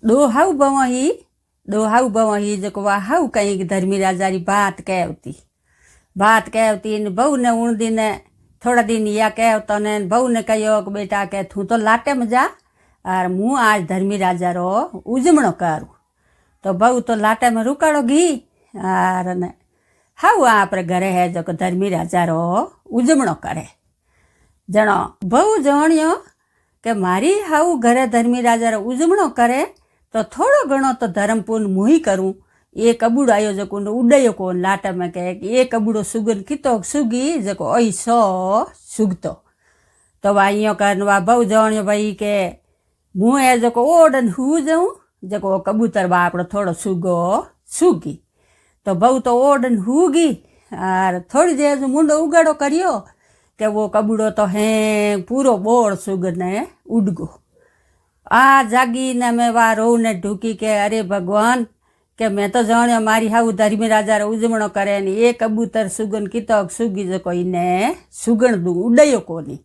दोहाऊ बवही जो हाउ कहीं धर्मी राजारी बात कहती ने बहू ने उन दिन थोड़ा दिन या कहतो ने बहू ने कहो कि बेटा के तू तो लाटे में जा और मुँ आज धर्मी राजा रो उजमणो करूँ। तो बहू तो लाटे में रुकाड़ो घी और ने हाउ आप घरे है जो धर्मी राजा रो उजमणो करे। जणो बहू जाण्यो के मारी हाउ घरे धर्मी राजा रो उजमणो करे तो थोड़ो घणो तो धर्म पुण्य मुही करूँ। ये कबूड़ो आयो जो उड़यो को लाटा में कहे कि ये कबूड़ो सुगन कितो सुगी जो ऐसो सुगतो। तो वाइयों कर वा बहु जाण्यो भाई के मुँह है जो ओडन हू जाऊँ जो कबूतर बापड़ो थोड़ो सुगो सुगी। तो बहु तो ओडन हुगी और थोड़ी देर मुंडो उगाड़ो करियो के वो कबूड़ो तो है पूरो बोड़ सुगने उड़गो। आ जागी ने मैं वा रो ने ढूकी के अरे भगवान के मैं तो जाण्यो मारी हाउ धर्मी राजा रो उजमणो करे ने ये कबूतर सुगन कितोक सुगी जो कोई ने सुगण दू उड़यो कोनी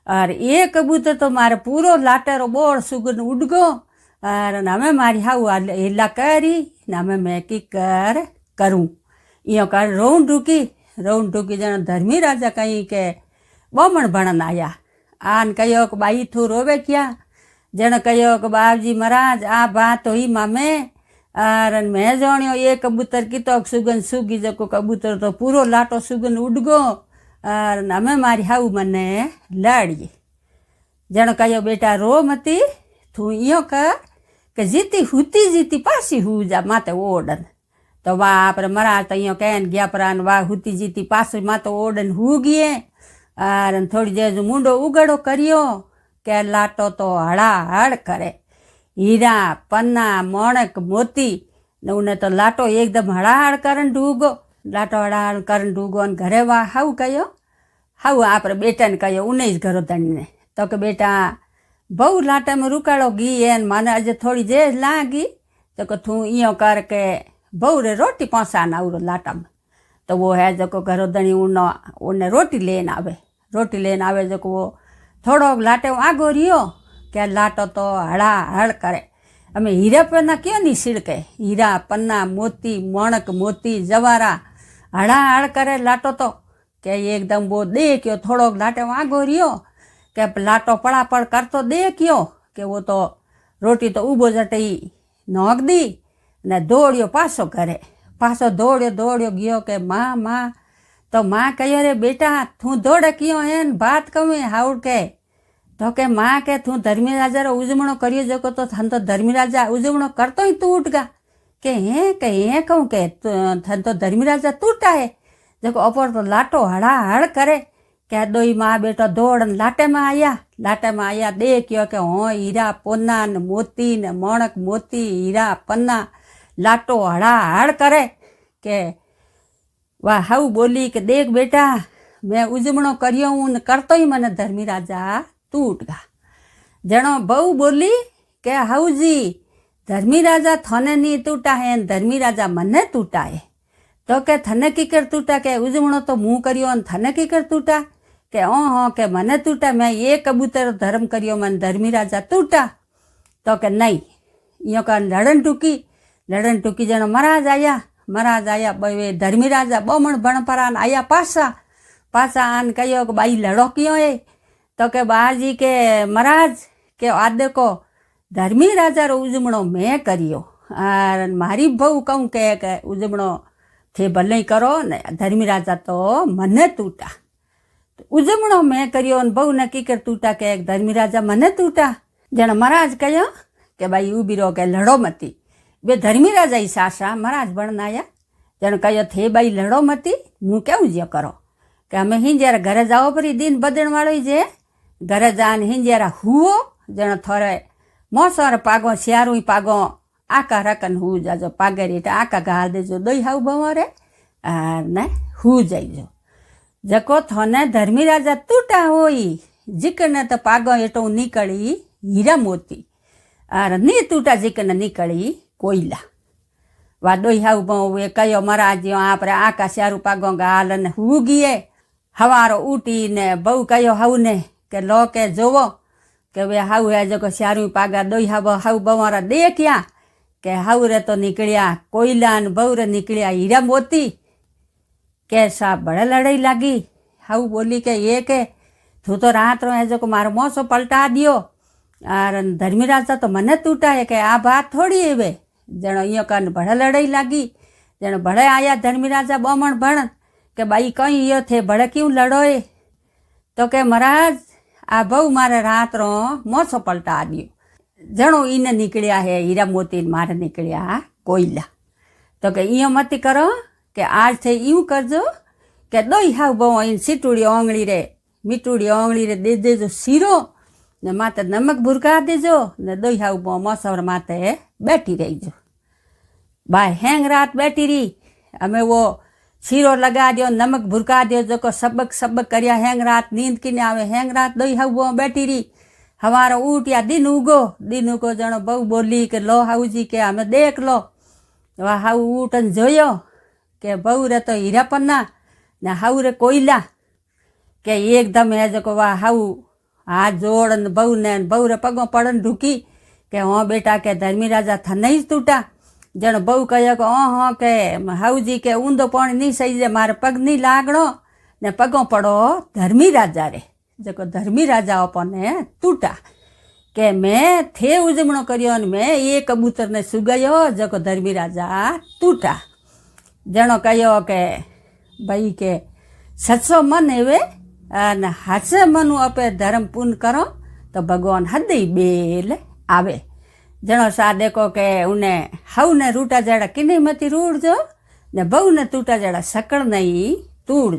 और ये कबूतर तो मारे पूरो लाटेरो बोड़ सुगन उड़गो और नामे मारी हाउ हिला करी नामे मैं की करूँ यो कर रोन ढूकी जन धर्मी राजा कहीं के बमण भणन आया आन कहो कि बाई थू रोवे क्या जन कहो कि बाबजी महाराज आ बात हुई मामे और मैं जाण्यो ये कबूतर कितो सुगन सुगी जो कबूतर तो पूरो लाटो सुगन उड़गो और हमें मारी हाउ मने लड़िए। जन कहो बेटा रो मती तू यो कर के जीती पासी हू जा माते ओडन। तो वाह आप महाराज तो यो कहन गया प्राण वाह हुती जीती पासी माते ओडन हू गए और थोड़ी देर मुंडो उगड़ो करियो के लाटो तो हड़ाहड़ करे हीरा पन्ना मोणक मोती ने उन्हें तो लाटो एकदम हड़ाहड़ करन डूगो लाटो हड़ाहड़ करन डूगो ने घरे वा हाउ कहो हाउ आप बेटा ने कहो उन्हें घरो ने तो के बेटा बहु लाटा में रुकाड़ो घी एन माने अजे थोड़ी देर लागी तो तू इो करके बहु रे रोटी पहुँचा नाउरो लाटा में। तो वो है जो घरो दणी उन्हें रोटी लेन आवे जो वो थोड़ो लाटे आगो रियो के लाटो तो हड़ाहड़ करे। अमे हीरा पन्ना क्यों नहीं सिड़के हीरा पन्ना मोती मोणक मोती जवारा हड़ाहड़ करे लाटो तो के एकदम वो देखियो थोड़ो लाटे आगो रियो के लाटो पड़ापड़ करतो देखियो के वो तो रोटी तो उबो जटई नोक दी ने दौड़ियो पासो घरे पासो दौड़ियो गयो के माँ तो माँ कहो रे बेटा तू दौड़े क्यों है बात कमे हाउड़ के तो के माँ के तू धर्मी राजा रो उजमणो करियो जो तो थन तो धर्मी राजा उजमणो करतो ही तू उठ गा के हे कहूँ के थन तो धर्मी राजा टूटा है जो अपर तो लाटो हड़ाहड़ करे के दोई माँ बेटो दौड़न लाटे में आया देखियो के हो हीरा पोना ने मोती ने मोणक मोती हीरा पन्ना लाटो हड़ाहड़ करे के वाह हाउ बोली के देख बेटा मैं उजमणो करियो हूँ करतो ही मने धर्मी राजा टूट गा। जनो बहु बोली के हाउ जी धर्मी राजा थने नहीं टूटा है धर्मी राजा मने टूटा है। तो के थने की कर टूटा के उजमणो तो मुँह करियो थने की कर टूटा के हो के मने टूटा मैं ये कबूतर धर्म करियो मन धर्मी राजा टूटा। तो के नहीं यो का लड़न टूकी जनो महाराज आया भाई धर्मी राजा बमण भणपरान आया पासा आन कहो कि बाई लड़ो क्यों है। तो के बाजी के महाराज के आ देखो धर्मी राजा रो उजमणो मैं करियो और मारी बहू कहूँ के उजमणो थे भले करो ने धर्मी राजा तो मने टूटा। तो उजमणो मैं करियो बहू ने की कर टूटा के धर्मी राजा मने टूटा। जन महाराज कहो के भाई उभी रो के लड़ो मती बे धर्मी राजा ही सासा महाराज बननाया। जन कहो थे भाई लड़ो मती मुँ क्यों जो करो के हमें हिंजारा घरे जाओ परी दिन बदन वालो जे घरे जान हिंजारा हुओ जन थोड़े मोसर पागो श्यारू पागो आका रकन हु जाजो पागे रीट आका घाल देजो दई हाउ बवरे ने हु जाइजो जको थने धर्मी राजा टूटा होई जिकने तो पागो एटो निकली हीरा मोती और नी टूटा जिकने निकली कोयला वा दई हाउ बवे कयो महाराज आप आका श्यारू पागो घाल ने हुगिए हवारो उठी ने बहु कयो हाउ ने के लो के जोवो કે વે હાઉ હે જો શ્યારું પાગા દોઈ હાઉ બવારા દે ક્યાં કે હાઉ રે તો નીકળ્યા કોયલા ને બહુ રે નીકળ્યા હીરા મોતી કે સા બળે લડાઈ લાગી હાઉ બોલી કે એ કે તું તો રાત રો હે જો મારો મોસો પલટા દિયો આર ધર્મીરાજા તો મને તૂટાય કે આ વાત થોડી એવે જણો અહીંયા કાન ભળે લડાઈ લાગી જણો ભળે આયા ધર્મીરાજા બમણ ભણ કે બાઈ કઈ યો થે ભળે ક્યું લડોય તો કે મહારાજ આ બહુ મારે રાતરો મોસો પલટા આવ્યો જણો ઈને નીકળ્યા હે હીરા મોતી મારે નીકળ્યા કોયલા તો કે અહીંયા મતી કરો કે આજ થઈ એવું કરજો કે દોઈ હાવ બહુ અહીં સીટુડી ઓંગળી રે મીઠુડી ઓંગળી રે દે દેજો શીરો ને માથે નમક ભૂરકા દેજો ને દોઈ હાવ બહુ મોસવર માથે બેઠી રહીજો બાય હેંગ રાત બેઠી રહી અમે वो શીરો લગા દો નમક ભૂરકા દો જો को सबक કર્યા હેંગ રાત નીંદ કીને આવે હેંગ રાત દોઈ હાવ બહુ બેઠી રહી हमारा उठ्या दिन उगो जणो बहु बोली के लो हाउजी के हमें देख लो वह हाउ उठन जोयो के बहु रे तो हीरा पन्ना ने हाउ रे कोयला के एकदम है जो वाह हाउ हाथ जोड़ ने बहु रे पगों पड़न ढूकी के हाँ बेटा के धर्मीराजा था नहीं टूटा जण बहु कहो कि हाँ के हाउजी के ऊंधो पानी नहीं सही जे मारे पग नहीं लागणो ने पगों पड़ो धर्मीराजा रे जो धर्मीराजा अपने तूटा के मैं थे उजमणो करियो ने मैं ये कबूतर ने सुगायो जो धर्मीराजा तूटा जणो कहो के भाई के सच्चो मन एवे अने हासे मनु अपे धर्म पुण्य करो तो भगवान हदी बेल आवे जणो सा देखो के उन्हें हाउ ने रूटा जड़ा किने मती रूड़ जो ने बहु ने तूटा जड़ा सकड़ नहीं तूड़